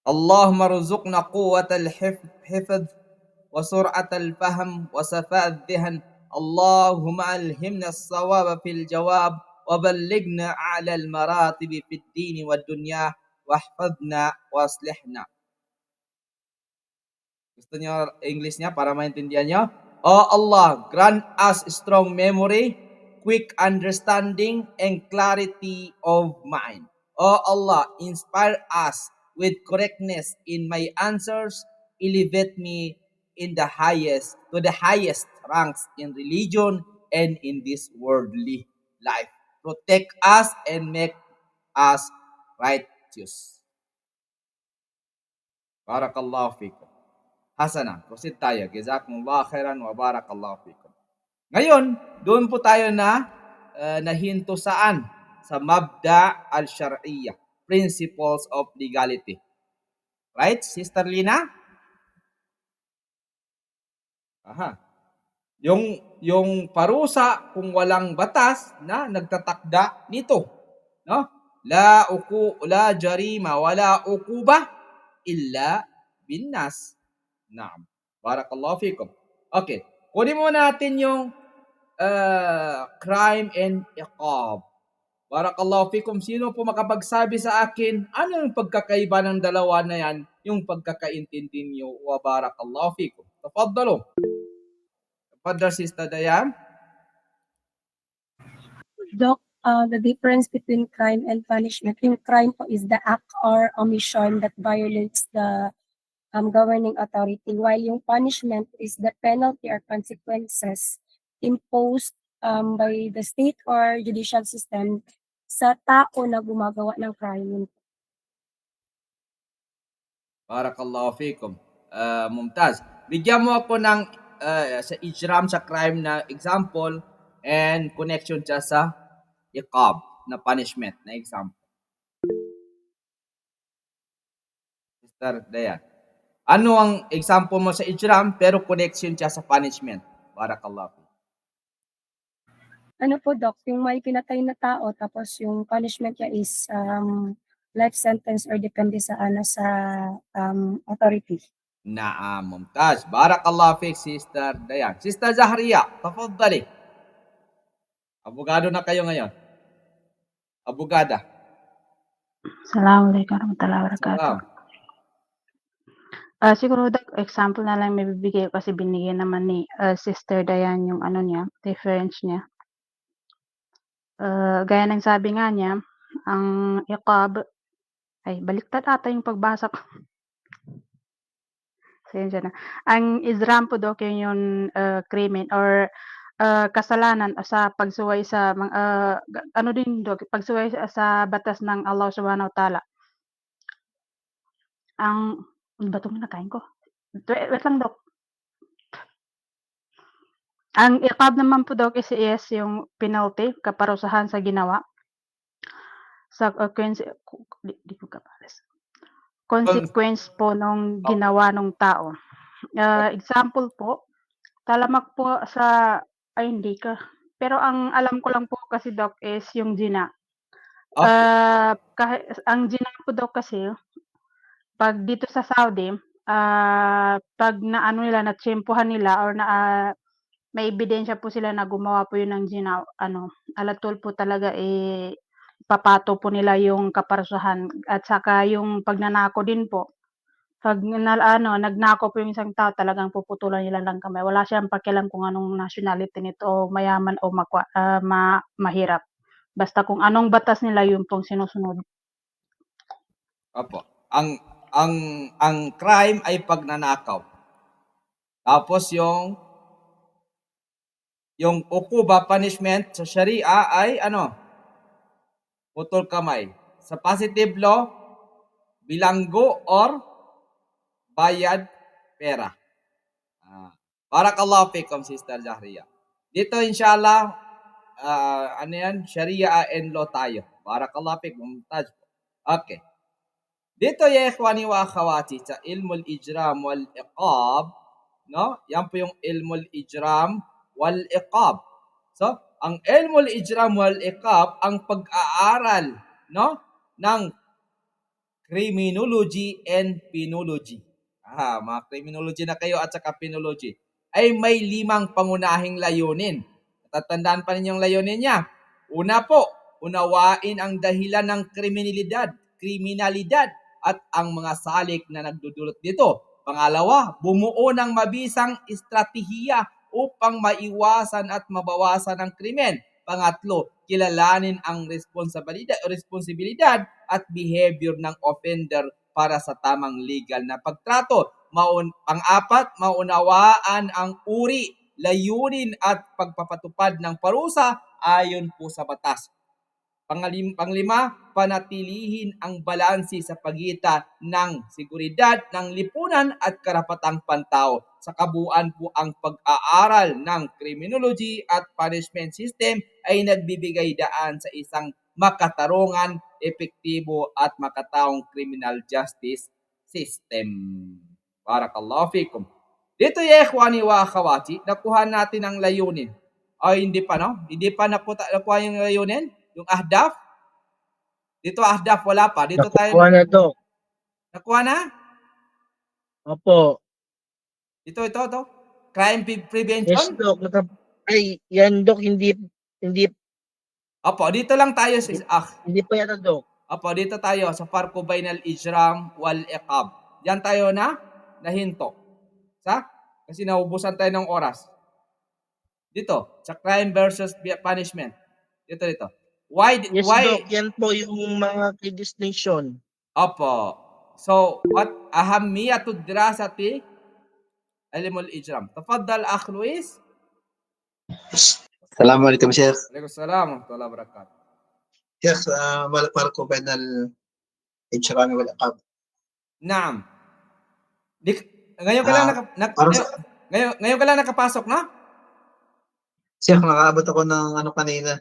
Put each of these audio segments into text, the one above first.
اللهم ارزقنا قوة الحفظ وسرعة الفهم وصفاء الذهن. اللهم ألهمنا الصواب في الجواب وبلغنا أعلى المراتب في الدين والدنيا واحفظنا واصلحنا. Gusto niyo English niya para maintindihan niyo? O Allah, grant us strong memory, quick understanding, and clarity of mind. O Allah, inspire us with correctness in my answers, elevate me to the highest ranks in religion and in this worldly life. Protect us and make us righteous. Barakallahu fikum. Hasana, proceed tayo. Jazakumullah khairan wa barakallahu fikum. Ngayon, doon po tayo na nahinto saan? Sa mabda al-shar'iyya, principles of legality. Right, Sister Lina? Aha. Yung parusa kung walang batas na nagtatakda nito, no? La jarima wala uquba illa binnas. Naam. Barakallahu fikum. Okay. Kunin muna natin yung crime and iqab. Barakallahu fikum. Sino po makapagsabi sa akin, ano yung pagkakaiba ng dalawa na yan, yung pagkakaintindi niyo? Wa barakallahu fikum. Tafaddalu. Tafadal, Sister Dayan. Doc, the difference between crime and punishment. Yung crime po is the act or omission that violates the governing authority, while yung punishment is the penalty or consequences imposed by the state or judicial system sa tao na gumagawa ng crime. Barakallahu fikum. Mumtaz. Bigyan mo ako ng sa ijram sa crime na example and connection siya sa iqab na punishment na example. Sister Dayan. Ano ang example mo sa ijram pero connection siya sa punishment? Barakallahu fikum. Ano po, Doc, yung may pinatay na tao tapos yung punishment niya is life sentence or depende sa authority. Naam, Mumtaz. Barakallahu fiik, Sister Dayan. Sister Zahriya, tafaddali. Abogado na kayo ngayon. Abogada. Assalamualaikum warahmatullahi wabarakatuh. Salam. Siguro example na lang may bibigay ko kasi binigyan naman ni Sister Dayan yung ano niya, difference niya. Gaya ng sabi nga niya, ang iqab ay baliktad ata yung pagbasa ko. Pasensya na. Ang izram po daw yung krimen or kasalanan sa pagsuway sa ano din daw, pagsuway sa batas ng Allah Subhanahu wa Ta'ala. Ang ano ba 'tong nakain ko? Wait lang, Dok. Ang iqab naman po daw kasi is yung penalty, kaparusahan sa ginawa. Sa di ko kapares. Consequence po nung ginawa nung tao. Example po, talamak po sa ay hindi ka. Pero ang alam ko lang po kasi, Doc, is yung zina. Kahit ang zina po daw kasi pag dito sa Saudi, pag naano nila, natsyempohan nila or may ebidensya po sila na gumawa po yun ng zina, alatol po talaga papato po nila yung kaparusahan at saka yung pagnanako din po. Pag nagnako po yung isang tao, talagang puputulan nila ng kamay. Wala siyang pakialam kung anong nationality nito o mayaman o mahirap. Basta kung anong batas nila yun pong sinusunod. Opo. Ang crime ay pagnanakaw. Tapos yung ukuba, punishment sa Sharia ay putol kamay. Sa positive law, bilanggo or bayad pera. Barakallahu fikum, Sister Zahriya. Dito inshallah, Sharia and law tayo. Barakallahu fikum, Mumtaz. Okay. Dito ya ikhwani wa akhawati sa ilmul ijram wal iqab, no? Yan po yung ilmul ijram wal iqab. So, ang ilmul ijram wal iqab ang pag-aaral, no, ng criminology and penology. Mga criminology na kayo at saka penology. Ay may 5 pangunahing layunin. Tatandaan pa ninyong layunin niya. Una po, unawain ang dahilan ng kriminalidad at ang mga salik na nagdudulot dito. Pangalawa, bumuo ng mabisang estratehiya upang maiwasan at mabawasan ang krimen. Pangatlo, kilalanin ang responsibilidad at behavior ng offender para sa tamang legal na pagtrato. Pang-apat, maunawaan ang uri, layunin at pagpapatupad ng parusa ayon po sa batas. Panglima, panatilihin ang balanse sa pagitan ng seguridad ng lipunan at karapatang pantao. Sa kabuuan po ang pag-aaral ng criminology at punishment system ay nagbibigay daan sa isang makatarungan, epektibo at makataong criminal justice system. Barakallahu fikum. Dito ya ikhwani wa akhawati, nakuha natin ang layunin. Ay hindi pa no? Hindi pa nakuha yung layunin? Yung ahdaf? Dito ahdaf, wala pa. Dito tayo. Nakuha na to. Nakuha na? Opo. Ito. Crime Yes, prevention? Dok. Ay, yan, Dok. Hindi Opo, dito lang tayo sis. hindi pa yata, Dok. Opo, dito tayo sa farko bainal ijram wal iqab. Diyan tayo na nahinto. Kasi naubusan tayo ng oras. Dito, sa crime versus punishment. Dito. Yes, Why? Dok. Yan po yung mga key distinction. Opo. So, what ahammiyatud dirasati ilmul ijram. Tafaddal akh Luis. Assalamualaikum Syekh. Waalaikumsalam warahmatullahi wabarakatuh. Syekh, ما الفرق بين الإجرام والعقاب؟ Naam. Ngayon ka lang nakapasok, no? Syekh, nakaabot ako ng kanina.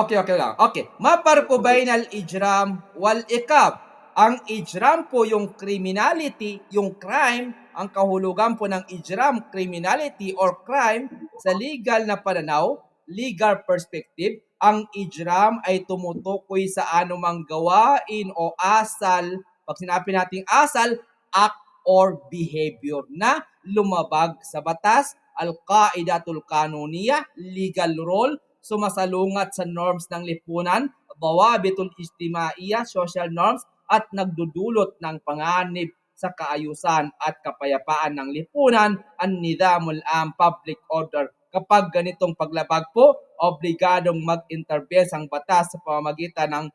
Okay lang. Okay. Maparko bainal ijram wal iqab. Ang ijram po yung criminality, yung crime, ang kahulugan po ng ijram, criminality or crime sa legal na pananaw, legal perspective, ang ijram ay tumutukoy sa anumang gawain o asal, pag sinabi nating asal, act or behavior na lumabag sa batas, al-qaidatul kanuniyah, legal rule, sumasalungat sa norms ng lipunan, dawabitul ijtimaiyah, social norms, at nagdudulot ng panganib sa kaayusan at kapayapaan ng lipunan, an-nidamul am, public order. Kapag ganitong paglabag po, obligadong mag-intervene ang batas sa pamamagitan ng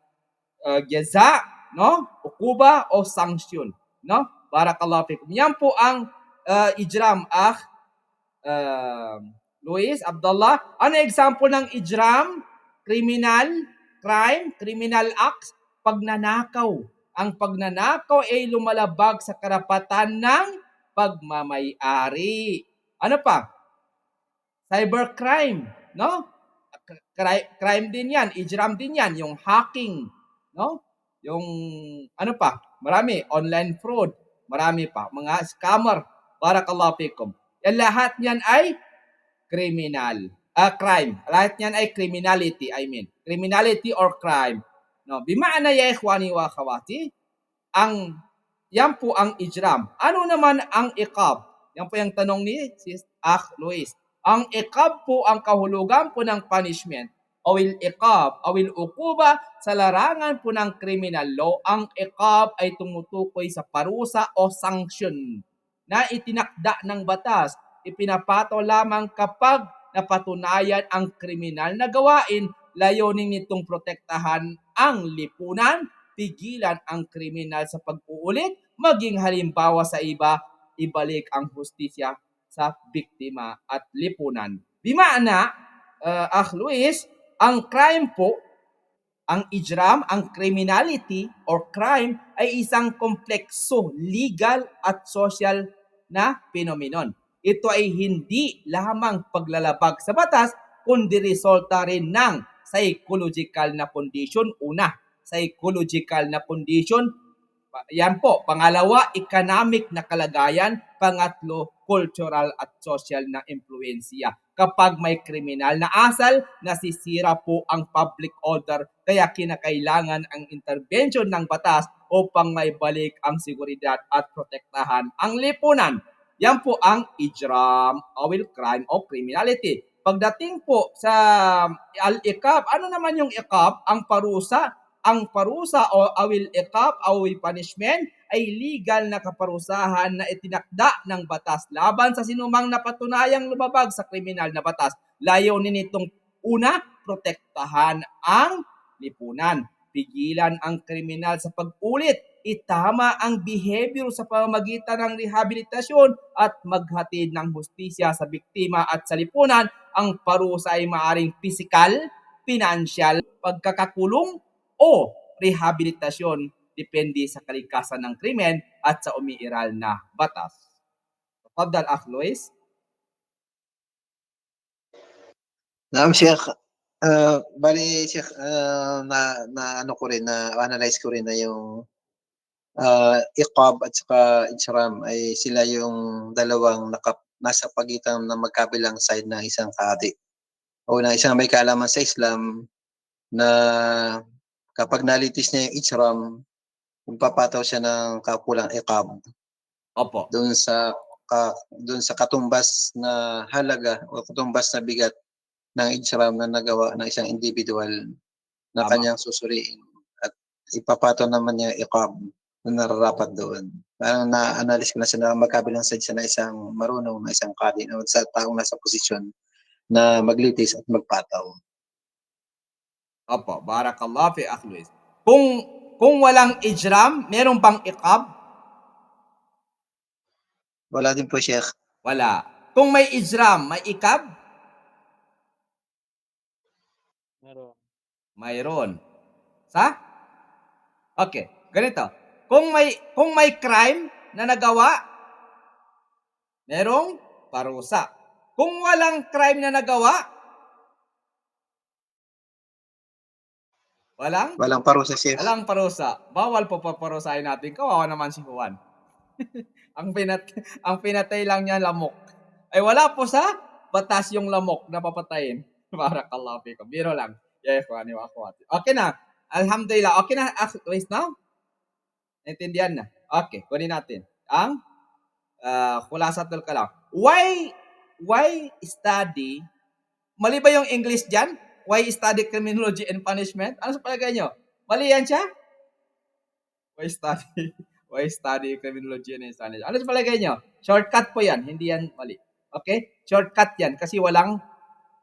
jaza, no? Ukuba o sanksyon, no? Barakallahu fikum. Yan po ang ijram, Luis, Abdullah. Ano example ng ijram? Criminal, crime, criminal acts, pagnanakaw. Ang pagnanakaw ay lumalabag sa karapatan ng pagmamay-ari. Ano pa? Cybercrime, no? Crime din yan, ijram din yan, yung hacking, no? Yung ano pa? Marami, online fraud, marami pa, mga scammer. Barakallahu fikum. Yan lahat niyan ay criminal. Crime. Lahat niyan ay criminality, criminality or crime. No, bimaana ya ikhwani wa akhawati, yan po ang ijram. Ano naman ang iqab? Yan po yung tanong ni Sis Luis. Ang iqab po ang kahulugan po ng punishment. Awil iqab, awil ukuba sa larangan po ng criminal law. Ang iqab ay tumutukoy sa parusa o sanction na itinakda ng batas. Ipinapato lamang kapag napatunayan ang kriminal na gawain, layunin nitong protektahan ang lipunan, pigilan ang kriminal sa pag-uulit, maging halimbawa sa iba, ibalik ang hustisya sa biktima at lipunan. Bimana, Luis, ang crime po, ang ijram, ang criminality or crime ay isang komplekso, legal at social na phenomenon. Ito ay hindi lamang paglalabag sa batas, kundi resulta rin ng psychological na condition. Una, psychological na condition, Yan po. Pangalawa, economic na kalagayan. Pangatlo, cultural at social na impluensya. Kapag may kriminal na asal, nasisira po ang public order. Kaya kinakailangan ang intervention ng batas upang maibalik ang seguridad at protektahan ang lipunan. Yan po ang ijram o crime o criminality. Pagdating po sa al-iqab, ano naman yung iqab? Ang parusa. Ang parusa o awil iqab, awil punishment ay legal na kaparusahan na itinakda ng batas laban sa sinumang napatunayang lumabag sa kriminal na batas. Layunin nitong una, protektahan ang lipunan. Pigilan ang kriminal sa pag-ulit. Itama ang behavior sa pamamagitan ng rehabilitasyon at maghatid ng hustisya sa biktima at sa lipunan. Ang parusa ay maaring pisikal, financial, pagkakakulong, o rehabilitasyon depende sa kalikasan ng krimen at sa umiiral na batas. Tafadhal Akh Luis. Naam, Sheikh. Bali, Sheikh, na ano ko rin, na-analyze ko rin na yung iqab at saka ijram ay sila yung dalawang nasa pagitan ng magkabilang side ng isang kahati o na isang may kaalaman sa Islam na kapag nalitis niya yung ijram, magpapataw siya ng kapulang iqab Opo. doon sa katumbas na halaga o katumbas na bigat ng ijram na nagawa ng isang individual na Tama. kanyang susuriin at ipapataw naman niya iqab na nararapat doon. Parang na-analyze ko na siya na magkabilang side siya na isang marunong na isang kadi o sa taong nasa posisyon na maglitis at magpataw. Opo, barakallah fi Akh Luis. Kung walang ijram, meron pang iqab? Wala din po, Sheikh. Wala. Kung may ijram, may ikab? Mayroon. Okay, ganito. Kung may crime na nagawa, merong parusa. Kung walang crime na nagawa, Walang parusa, Sheikh. walang parusa. Bawal po paparusahin natin. Kawawa naman si Juan. ang pinatay lang niya lamok. Ay wala po sa batas yung lamok na papatayin. Barakallahu fikum. Biro lang. Ya ikhwani wa akhwati. Okay na. Alhamdulillah. Okay na. Wait now. Naintindihan na. Okay, kunin natin. Ang khulasatul kalam. Why study? Mali ba yung English diyan? Why study criminology and punishment? Ano sa palagay nyo? Mali yan siya? Why study criminology and punishment? Ano sa palagay nyo? Shortcut po yan. Hindi yan mali. Okay? Shortcut yan kasi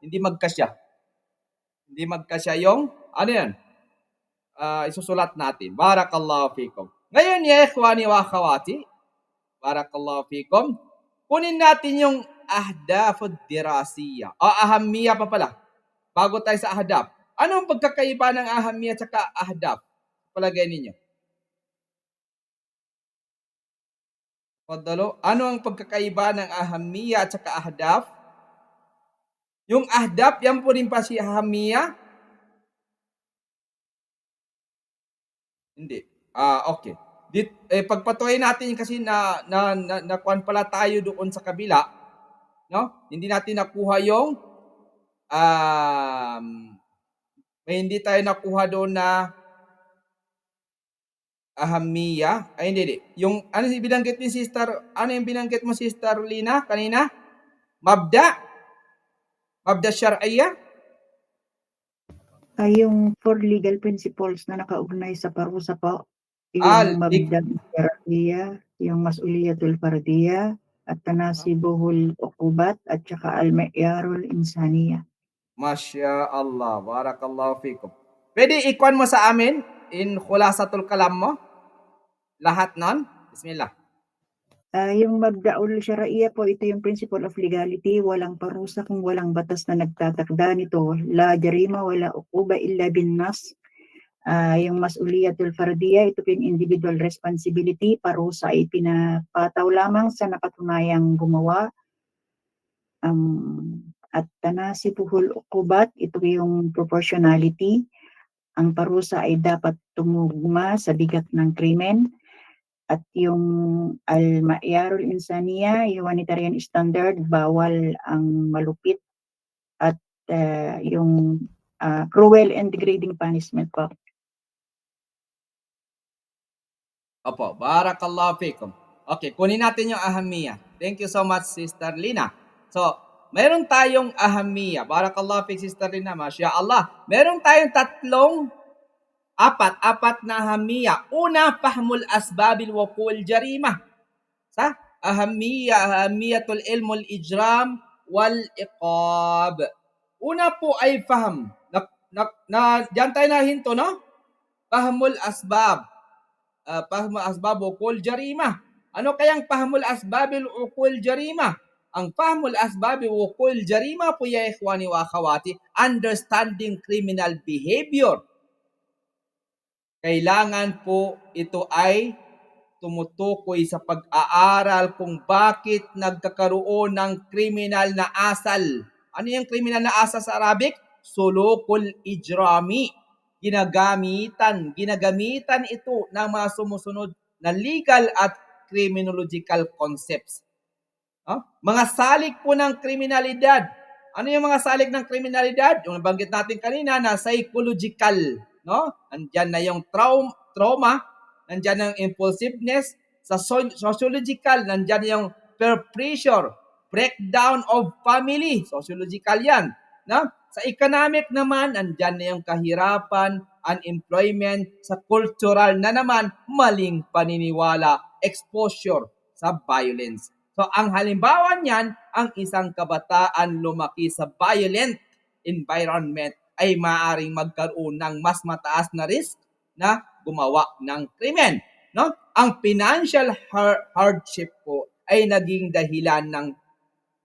hindi magkasya. Hindi magkasya yung, ano yan? Isusulat natin. Barakallahu fikum. Ngayon, ya ikhwani wa akhawati, barakallahu fikum, kunin natin yung ahdafud dirasiyya. O ahammiya pa pala. Bago tayo sa ahdaf. Ano ang pagkakaiba ng ahammiya at saka ahdaf? Palagay ninyo. Fadalo, ano ang pagkakaiba ng ahammiya at saka ahdaf? Yung ahdaf, yan po rin pa si ahammiya? Hindi. Okay. Pagpatuloy natin kasi nakuan pala tayo doon sa kabila, no? Hindi natin nakuha yung may hindi tayo nakuha doon na ahammiya. Ay hindi. Yung ano yung binanggit ni Sister, ano yung binanggit mo Sister Lina kanina? Mabda syar'iyya? Ay yung 4 legal principles na nakaugnay sa parusa po, Ah, yung mabda syar'iyya, yung mas'uliyatul fardiyya, at tanasibuhul uqubat, at saka al-ma'yarul insaniyya. Masya Allah. Barakallahu fikum. Pwede ikuan mo sa amin in khulasatul kalam mo? Lahat nun? Bismillah. Yung mabda'ul syar'iyya po, ito yung principle of legality, walang parusa kung walang batas na nagtatakda nito. La jarima wala uquba illa bin nas. Yung mas'uliyatul fardiyya, ito po yung individual responsibility, parusa ay pinapataw lamang sa nakatunayang gumawa. At tanasibuhul uqubat, ito yung proportionality. Ang parusa ay dapat tumugma sa bigat ng krimen. At yung al-ma'yarul insaniya, humanitarian standard, bawal ang malupit at yung cruel and degrading punishment po. Opo, barakallahu fikum. Okay, kunin natin yung ahamiya. Thank you so much, Sister Lina. So, meron tayong ahamiya. Barakallahu fik, Sister Lina. Masya Allah. Meron tayong apat na ahamiya. Una, fahmul asbabil waqul jarimah. Sa ahamiyatul ilmul ijram wal iqab. Una po ay faham. Diyan tayo nahinto, no? Fahmul asbab. Fahmul asbab ukul jarima. Ano kayang fahmul asbabil ukul jarima? Ang fahmul asbabil ukul jarima po ya ikhwani wa akhawati, understanding criminal behavior. Kailangan po ito ay tumutukoy sa pag-aaral kung bakit nagkakaroon ng kriminal na asal. Ano yung kriminal na asal sa Arabic? Sulukul ijrami. Ginagamitan ito ng mga sumusunod na legal at criminological concepts. Mga salik po ng kriminalidad. Ano yung mga salik ng kriminalidad? Yung nabanggit natin kanina na psychological, no? Andiyan na yung trauma, nandiyan ang impulsiveness. Sa sociological, nandiyan yung peer pressure, breakdown of family, sociological yan. No? Sa economic naman, nandiyan na yung kahirapan, unemployment. Sa cultural na naman, maling paniniwala, exposure sa violence. So ang halimbawa niyan, ang isang kabataan lumaki sa violent environment ay maaaring magkaroon ng mas mataas na risk na gumawa ng krimen. No? Ang financial hardship po ay naging dahilan ng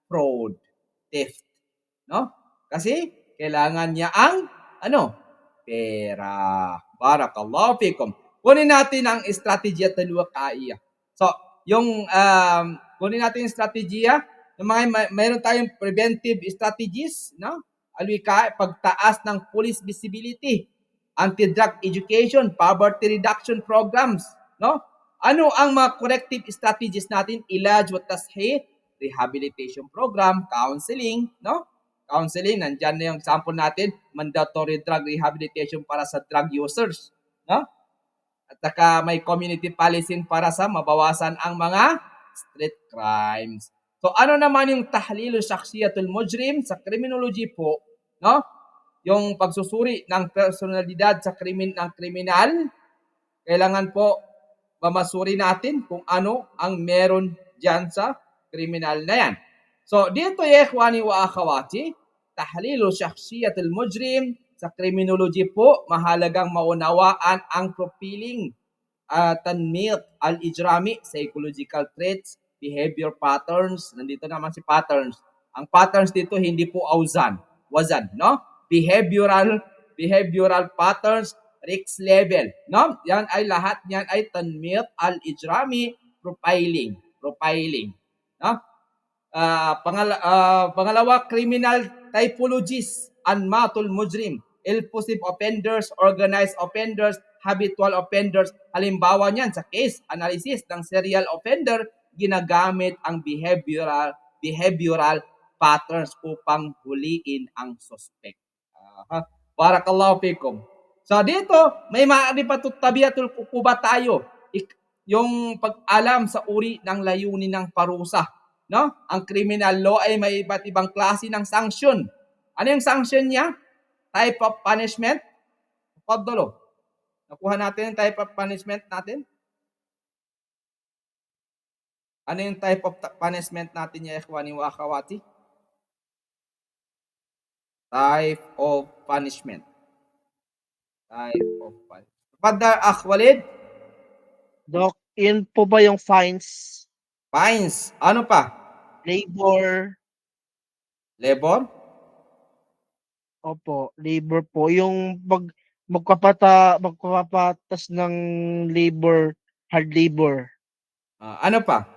fraud, theft. No? Kasi kailangan niya ang pera. Barakallahu fikum. Kunin natin ang estrategiya at talwakaiya. So, yung kunin natin yung estrategiya, mayroon tayong preventive strategies, no? Alwika, pagtaas ng police visibility, anti-drug education, poverty reduction programs, no? Ano ang mga corrective strategies natin? Ilaj wa tashih, rehabilitation program, counseling, no? Counseling, nandyan na yung sample natin, mandatory drug rehabilitation para sa drug users, no? At saka may community policing para sa mabawasan ang mga street crimes. So ano naman yung tahlilu shakhsiyatul mujrim sa criminology po, no? Yung pagsusuri ng personalidad sa ng kriminal, kailangan po mamasuri natin kung ano ang meron diyan sa kriminal na yan. So dito ya ikhwani wa akhawati, tahlilu shakhsiyatul mujrim sa criminology po, mahalagang maunawaan ang profiling, tanmit, al-ijrami, psychological traits, behavior patterns. Nandito naman si patterns. Ang patterns dito hindi po wazan, no? Behavioral patterns, risk level, no? Yan ay lahat niyan ay tanmit, al-ijrami, profiling, no? Pangalawa, criminal typologies, anmatul mujrim, impulsive offenders, organized offenders, habitual offenders. Halimbawa niyan sa case analysis ng serial offender, ginagamit ang behavioral patterns upang huliin ang suspect. Barakallahu fikum. So dito, may maaari pa tabiatul kukuba tayo. Yung pag-alam sa uri ng layunin ng parusa. No? Ang criminal law ay may iba't ibang klase ng sanction. Ano yung sanction niya? Type of punishment? Paddalo. Nakuha natin yung type of punishment natin? Ano yung type of punishment natin ya ikhwani wa akhawati? Type of punishment. Padar Walid? Doc, yun po ba yung fines? Fines. Ano pa? Labor? Opo, labor po. Yung magpapatas ng labor, hard labor. Ano pa?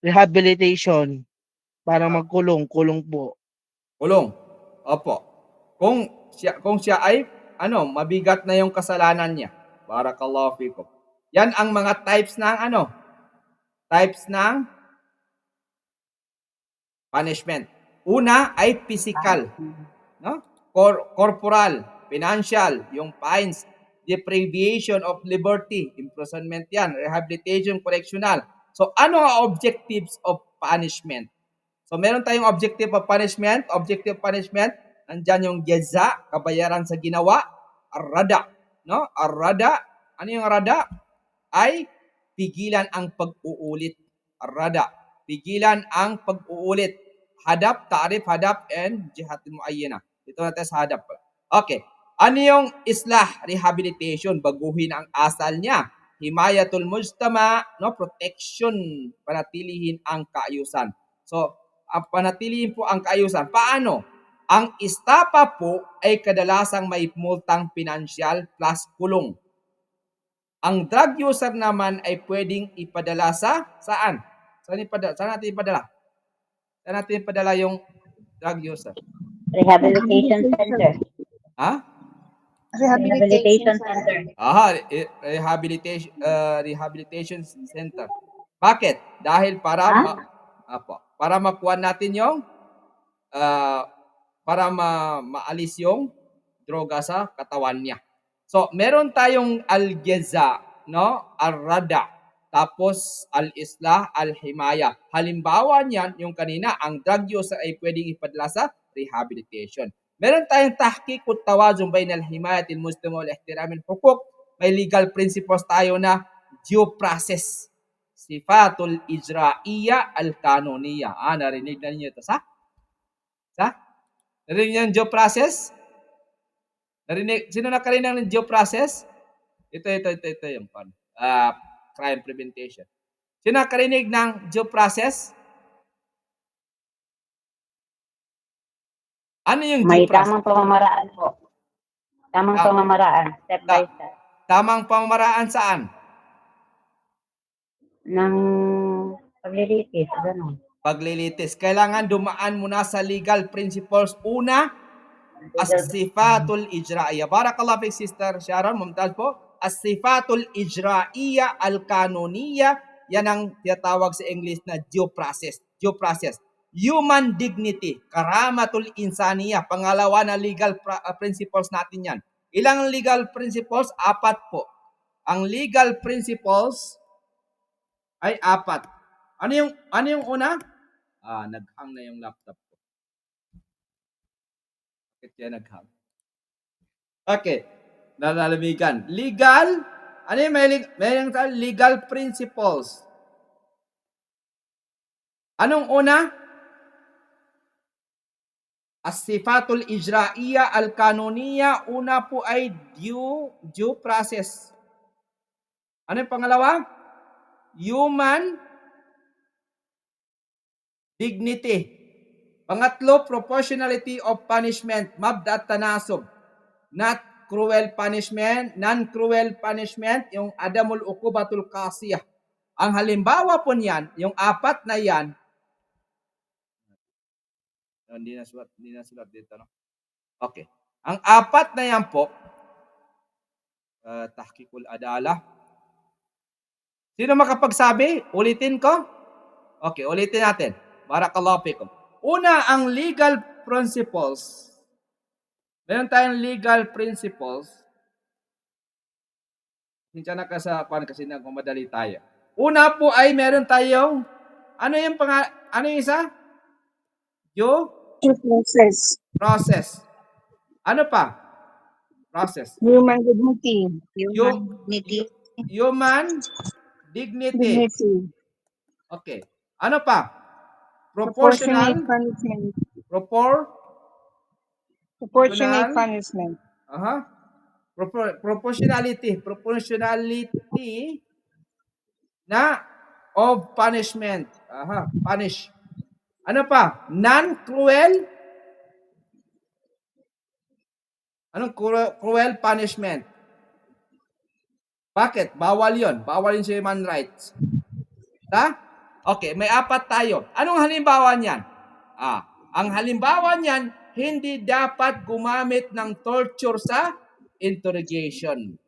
Rehabilitation. Para kulong po. Kulong. Opo. Kung siya ay mabigat na yung kasalanan niya. Barakallahu fikum. Yan ang mga types ng ano? Types ng punishment. Una ay physical, no? Corporal, financial, yung fines, deprivation of liberty, imprisonment yan, rehabilitation, correctional. So ano ang objectives of punishment? So meron tayong objective of punishment. Objective of punishment, nandyan yung jaza, kabayaran sa ginawa. Arrada, no? Arrada, ano yung arrada? Ay pigilan ang pag-uulit. Arrada, pigilan ang pag-uulit. Hadap, ta'rif, hadap, and jihad muayyana. Ito natin sa hadap. Okay. Ano yung islah, rehabilitation? Baguhin ang asal niya. Himayatul mujtama, no? Protection, panatilihin ang kaayusan. So, panatilihin po ang kaayusan. Paano? Ang istapa po ay kadalasang may multang pinansyal plus kulong. Ang drug user naman ay pwedeng ipadala saan? Saan natin ipadala? Saan natin ipadala yung drug user? Rehabilitation center. Ha? Rehabilitation center. Aha, rehabilitation center. Bakit? Dahil para para makuha natin yung para maalis yung droga sa katawan niya. So, meron tayong al-jaza, no? Al-rada, tapos al-islah, al-himaya. Halimbawa niyan, yung kanina, ang drug user ay pwedeng ipadala sa rehabilitation. Meron tayong tahqiq tawazun bain al-himayat al-muslim wal ihtiram al-hukuk. May legal principles tayo na due process. Sifatul ijra'iyya al-kanuniyya. Narinig na niyo ito sa? Narinig niyo yung due process? Narinig, sino nakarinig ng due process? Ito yung crime prevention. Sino nakarinig ng due process? Ano yung due May process? tamang pamamaraan po. Tamang pamamaraan, step by step. Tamang pamamaraan saan? Ng paglilitis, gano'n. Paglilitis. Kailangan dumaan muna sa legal principles. Una, as-sifatul ijra'iyya. Barakallahu fi Sister Sharon, mumtaz po. As-sifatul ijra'iyya al-kanuniyya. Yan ang tinatawag sa English na due process. Due process. Human dignity, karamatul insaniya. Pangalawa na legal principles natin yan. Ilang legal principles? 4 po. Ang legal principles ay 4. Ano yung una? Naghang na yung laptop ko. Bakit yan naghang? Okay. Nalalamigan. Legal. Ano yung may legal principles? Anong una? As-sifatul ijra'iyya al-kanuniyya. Una po ay due process. Ano yung pangalawa? Human dignity. Pangatlo, proportionality of punishment. Mabda at tanasub. Not cruel punishment, non-cruel punishment, yung adamul uqubatul qasiyah. Ang halimbawa po niyan, yung 4 na yan, hindi na sulat dito, no? Okay. Ang 4 na yan po, tahqiqul adala. Sino makapagsabi? Ulitin ko? Okay, ulitin natin. Barakallahu fikum. Una, ang legal principles. Meron tayong legal principles. Hinsya na ka sa kasi nagmamadali tayo. Una po ay meron tayong, ano yung isa? Due process. Ano pa? Process. Human dignity. Human dignity. Okay. Ano pa? Proportionate punishment. Proportionate punishment. Proportionality na of punishment. Punish. Ano pa? Non-cruel. Anong cruel punishment? Bakit? Bawal yun. Bawal yun sa human rights. Okay, may 4 tayo. Anong halimbawa niyan? Ang halimbawa niyan, hindi dapat gumamit ng torture sa interrogation.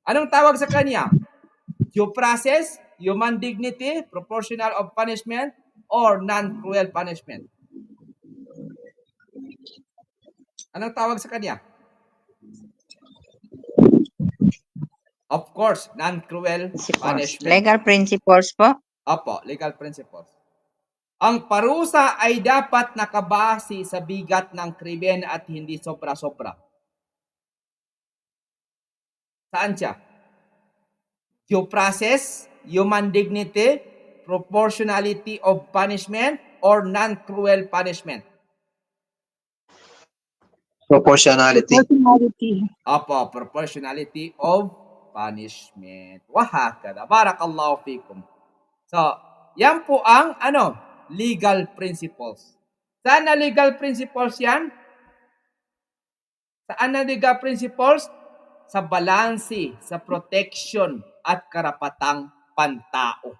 Anong tawag sa kanya? Due process, human dignity, proportional of punishment, or non-cruel punishment? Anong tawag sa kanya? Of course, non-cruel punishment. Legal principles po. Opo, legal principles. Ang parusa ay dapat nakabase sa bigat ng krimen at hindi sobra-sobra. Saan siya? Due process, human dignity, proportionality of punishment, or non-cruel punishment? Proportionality. Proportionality. Opo, proportionality of punishment. Wahakada. Barakallahu fikum. So, yan po ang legal principles. Saan na legal principles yan? Saan na legal principles? Sa balanse, sa protection at karapatang pantao.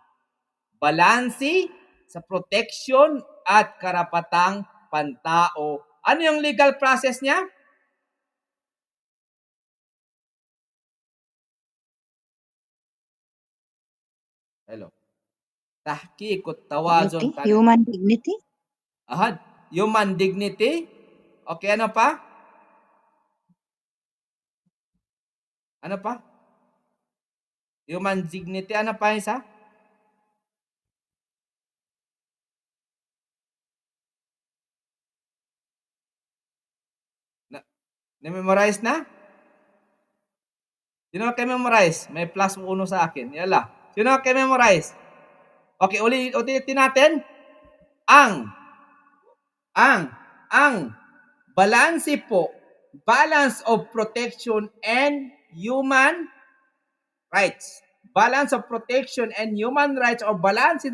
Balanse sa protection at karapatang pantao. Ano yung legal process niya? Hello. Tahqiqut tawazun. Human dignity. Ahad. Human dignity. Okay, ano pa? Ano pa? Human dignity. Ano pa isa? Na-memorize na? Sino kayo-memorize? May plus 1 sa akin. Yala. Sino kayo-memorize? Okay, ulitin natin. Ang balanse po, balance of protection and human rights. Balance of protection and human rights or balance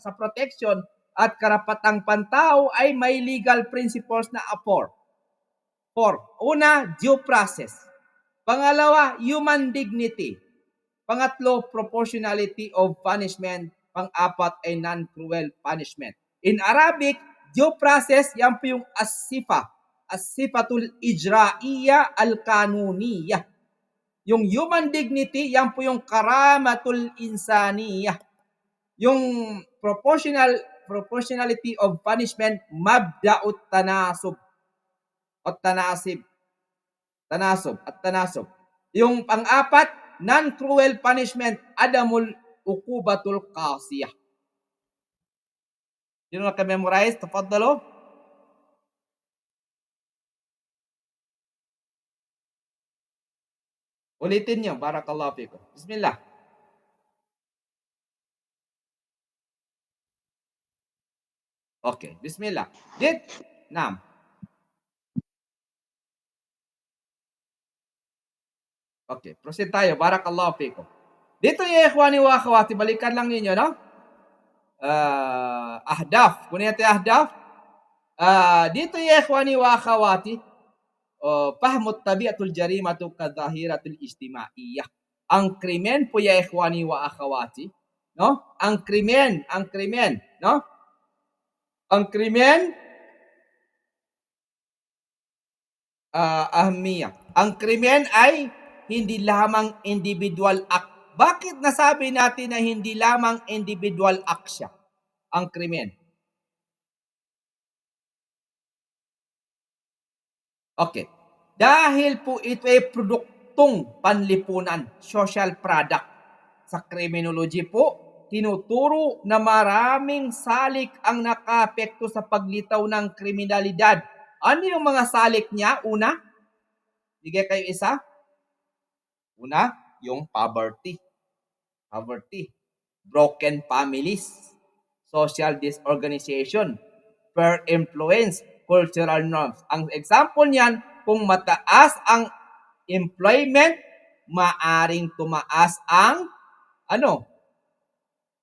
sa protection at karapatang pantao ay may legal principles na apor. Una, due process. Pangalawa, human dignity. Pangatlo, proportionality of punishment. Pang-apat ay non-cruel punishment. In Arabic, due process, yan po yung as-sifa. As-sifatul ijra'iyya al-kanuniyya. Yung human dignity, yan po yung karamatul insaniyya. Yung proportionality of punishment, mabda'ut tanasub. At tanasib. Tanasub. Yung pang-apat, non-cruel punishment, adamul ukubatul qasiyah. Sino naka-memorize? Tafaddalo. Ulitin nyo. Barakallahu fikum. Bismillah. Okay. Bismillah. Naam. Okay. Proceed tayo. Barakallahu fikum. Dito yung ikhwani wa akhawati. Balikan lang ninyo, no? Ahdaf. Kunin natin ahdaf. Dito yung ikhwani wa akhawati. Fahmut tabiatul jarimatu kadhahiratul ijtimaiyah. Ang krimen po ya ikhwani wa akhawati, no? Ang krimen, no? Ang krimen ahmiya. Ang krimen ay hindi lamang individual act. Bakit nasabi natin na hindi lamang individual act siya? Ang krimen. Okay. Dahil po ito ay produktong panlipunan, social product. Sa criminology po, tinuturo na maraming salik ang nakaapekto sa paglitaw ng kriminalidad. Ano yung mga salik niya? Una, bigay kayo isa. Una, yung poverty. Broken families. Social disorganization. Peer influence. Cultural norms. Ang example niyan, kung mataas ang employment, maaring tumaas ang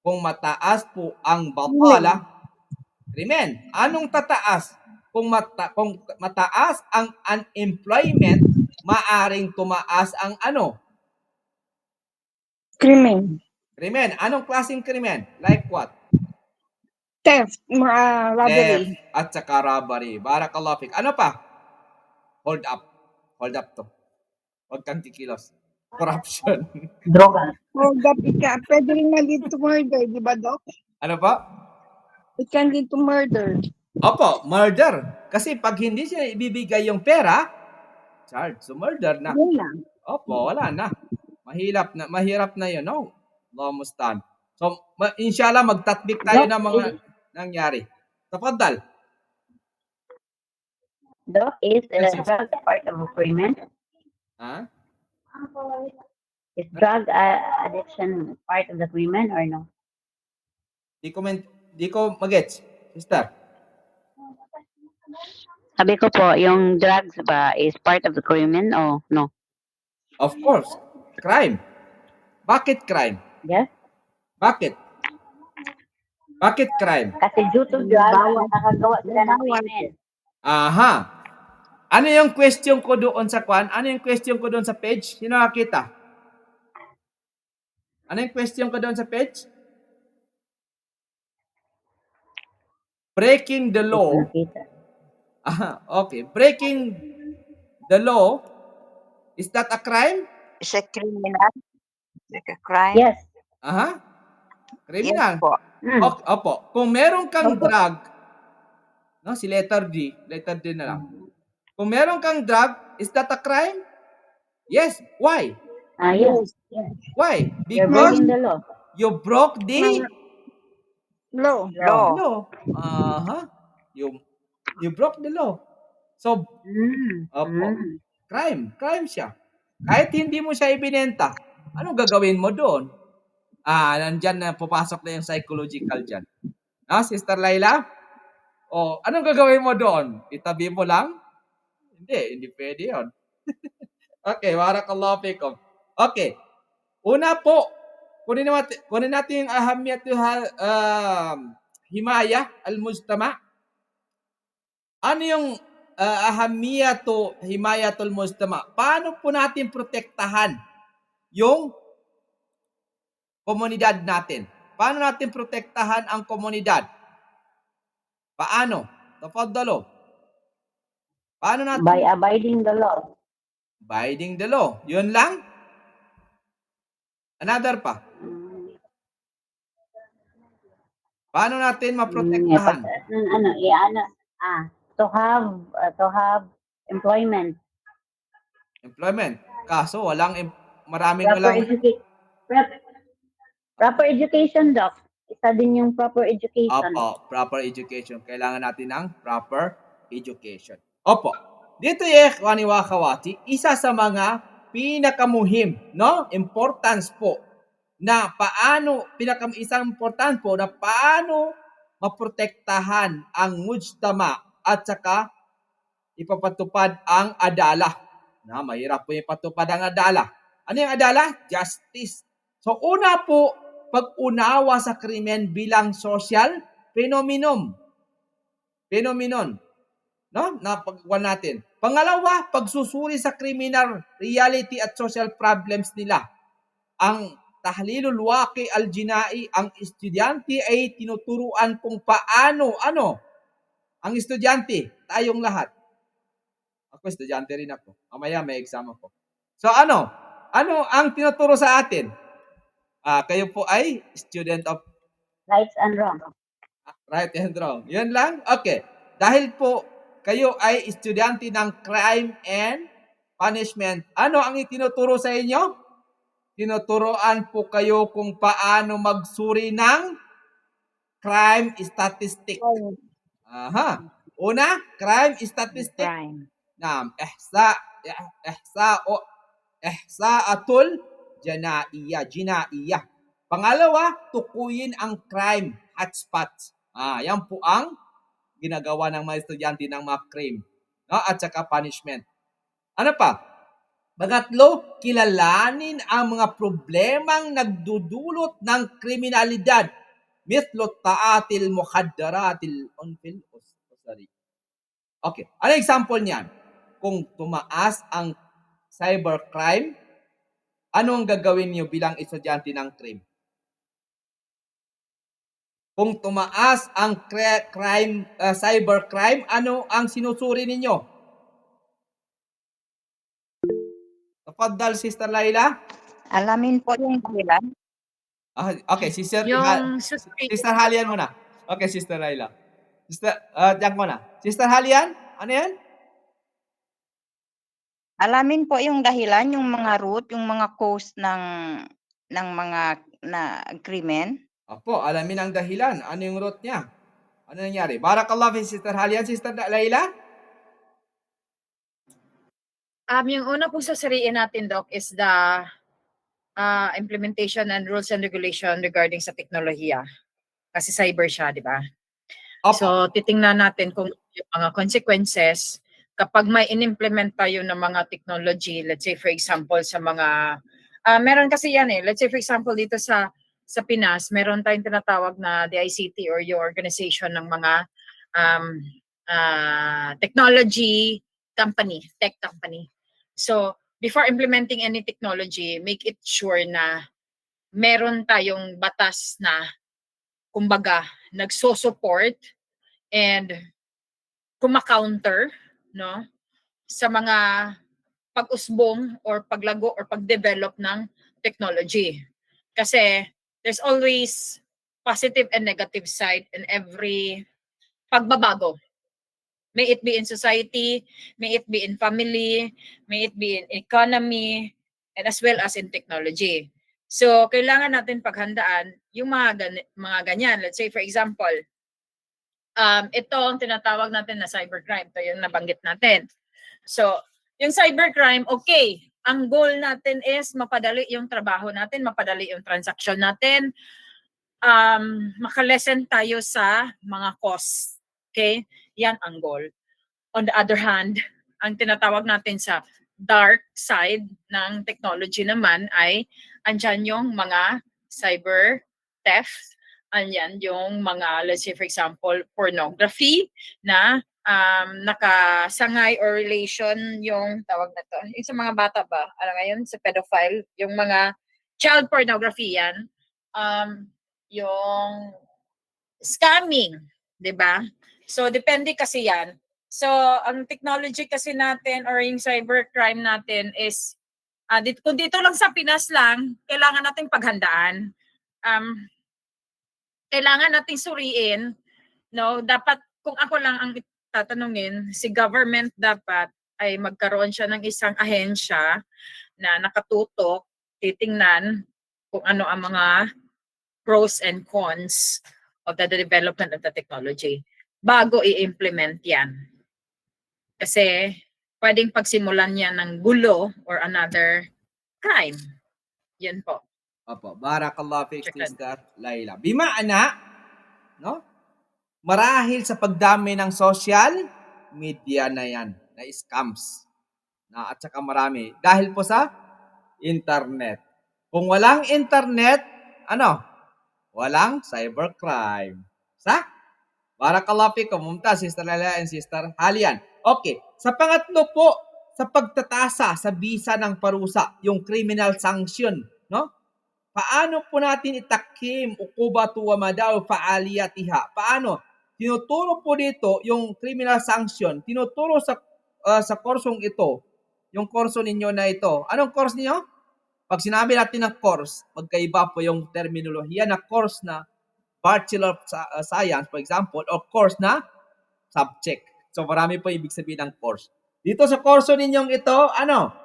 kung mataas po ang batala, krimen. Anong tataas? Kung mataas ang unemployment, maaring tumaas ang Krimen. Krimen. Anong klaseng krimen? Like what? Theft. Robbery. Theft at saka robbery. Barakallahu fik. Ano pa? Hold up to. Huwag kang kikilos. Corruption. Droga. Oh, that pwede rin na-lead to murder, di ba, Doc? Ano pa? It can lead to murder. Opo, murder. Kasi pag hindi siya ibibigay yung pera, charge. So murder na. Yun lang. Opo, wala na. Mahirap na yun. No? Allah mustan. So, inshallah, magtatbik tayo Doc, ng mga nangyari. Tafaddal. Doc, is Yes, yes. drug part of agreement? Ha? Is drug addiction part of the agreement or no? Di ko magets. Sister. Sabi ko po, yung drugs ba is part of the agreement o no? Of course. Crime. Bakit crime? Yes? Bakit? Bakit crime? Kasi due to drugs, nakakagawa sila ng agreement. Aha. Ano yung question ko doon sa kwan? Ano yung question ko doon sa page? Sino nakakita? Ano yung question ko doon sa page? Breaking the law. Aha, okay. Breaking the law, is that a crime? Is a criminal? Like a crime? Yes. Aha. Yes Criminal. po. Okay, opo. Kung meron kang drug, no, si letter D na lang. Kung meron kang drug, is that a crime? Yes. Why? Yes. Why? You're Because breaking the law. you broke the Law. law. Aha. You broke the law. So, opo. Crime siya. Kahit hindi mo siya ibinenta, anong gagawin mo doon? Nandyan na papasok na yung psychological dyan. Sister Laila? Anong gagawin mo doon? Itabi mo lang? Hindi pwede yun. Okay, barakallahu fikum. Okay. Una po, kunin natin yung himaya al-mujtama. Ano yung himayatul mujtama? Paano po natin protektahan yung komunidad natin? Paano natin protektahan ang komunidad? Paano? Tafaddalo. Paano natin? By abiding the law. Abiding the law. Yun lang? Another pa. Paano natin maprotektahan? To have employment. Employment. Kaso maraming Proper walang education. Proper education, Doc. Isa din yung proper education. Opo, proper education. Kailangan natin ng proper education. Opo. Dito ikhwani wa akhawati, isa sa mga pinakamuhim, no? Importance po na isang important po na paano maprotektahan ang mujtama at saka ipapatupad ang adala. Mahirap po ipatupad ang adala. Ano yung adala? Justice. So una po, pag-unawa sa krimen bilang social phenomenon. No? Napagkuhan natin. Pangalawa, pagsusuri sa criminal reality at social problems nila. Ang tahlilul waqi al-jinai, ang estudyante ay tinuturuan kung paano, ang estudyante, tayong lahat. Ako, estudyante rin ako. Mamaya may exam ako. So ano ang tinuturo sa atin? Kayo po ay student of Rights and wrong. right and wrong. Yun lang? Okay. Dahil po kayo ay estudyante ng crime and punishment. Ano ang itinuturo sa inyo? Tinuturoan po kayo kung paano magsuri ng crime statistic. Aha. Una, crime statistic. Crime. Ihsa'atul jinaiya. Pangalawa, tukuyin ang crime hotspots. Yan po ang ginagawa ng mga estudyante ng mga crime, no? At saka punishment. Ano pa? Pangatlo, kilalanin ang mga problemang nagdudulot ng kriminalidad. Mithlo ta'atil mukhadaratil unfil usari. Okay. Ano example niyan? Kung tumaas ang cybercrime, ano ang gagawin niyo bilang estudyante ng crime? Kung tumaas ang cybercrime, ano ang sinusuri ninyo? Tafaddal, Sister Laila. Alamin po yung dahilan. Okay, Sister Yung Sister Halian muna. Okay, Sister Laila. Sister Jack muna. Sister Halian, ano yan? Alamin po yung dahilan, yung mga root, yung mga cause ng mga agreement. Opo, alamin ang dahilan. Ano yung root niya? Ano nangyari? Barakallah fi Sister Halian. Sister Laila? Yung una pong sasariin natin, Doc, is the implementation and rules and regulation regarding sa teknolohiya. Kasi cyber siya, di ba? Opo. So, titingnan natin kung yung mga consequences kapag may in-implement tayo ng mga technology, let's say for example sa mga, meron kasi yan eh, let's say for example dito sa Pinas, meron tayong tinatawag na DICT or yung organization ng mga technology company, tech company. So, before implementing any technology, make it sure na meron tayong batas na kumbaga nagso-support and kuma-counter no sa mga pag-usbong or paglago or pag-develop ng technology. Kasi there's always positive and negative side in every pagbabago. May it be in society, may it be in family, may it be in economy, and as well as in technology. So, kailangan natin paghandaan yung mga ganyan. Let's say, for example, ito ang tinatawag natin na cybercrime. Ito yung nabanggit natin. So, yung cybercrime, okay. Ang goal natin is mapadali yung trabaho natin, mapadali yung transaction natin, makalesen tayo sa mga costs. Okay? Yan ang goal. On the other hand, ang tinatawag natin sa dark side ng technology naman ay andyan yung mga cyber theft, andyan yung mga, let's say for example, pornography na nakasangay or relation yung tawag na to, yung sa mga bata ba, alam ngayon, sa pedophile, yung mga child pornography yan, yung scamming, di ba? So, depende kasi yan. So, ang technology kasi natin or yung cybercrime natin is, kung dito lang sa Pinas lang, kailangan nating paghandaan. Kailangan nating suriin, no? Dapat, kung ako lang ang tatanungin, si government dapat ay magkaroon siya ng isang ahensya na nakatutok, titingnan kung ano ang mga pros and cons of the development of the technology bago i-implement yan. Kasi pwedeng pagsimulan yan ng gulo or another crime. Yan po. Opo, barakallah fi Sister Laila. Bima'ana, no? Marahil sa pagdami ng social media na yan, na scams, na at saka marami. Dahil po sa internet. Kung walang internet, ano? Walang cybercrime. Sa? Barakallah fikum, Mumtaz, Sister Laila and Sister Halian. Okay, sa pangatlo po, sa pagtatasa sa bisa ng parusa, yung criminal sanction, no? Paano po natin itakim ukubatu wa madaw fa'aliyatiha? Paano? Tinuturo po dito yung criminal sanction, tinuturo sa kursong ito, yung kurso ninyo na ito. Anong course niyo? Pag sinabi natin ng course, magkaiba po yung terminolohiya na course na Bachelor of Science, for example, or course na subject. So, marami po ibig sabihin ng course. Dito sa kurso ninyong ito, ano?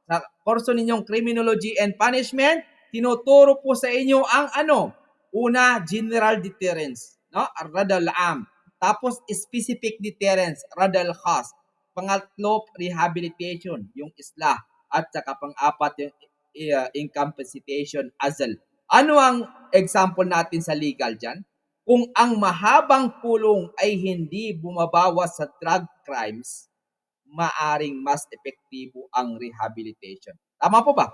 Sa kurso ninyong Criminology and Punishment, tinuturo po sa inyo ang ano? Una, general deterrence, no? Radal am. Tapos, specific deterrence, radal khas. Pangatlo, rehabilitation, yung islah. At saka pang-apat, yung incapacitation, azal. Ano ang example natin sa legal dyan? Kung ang mahabang kulong ay hindi bumabawas sa drug crimes, maaring mas epektibo ang rehabilitation. Tama po ba?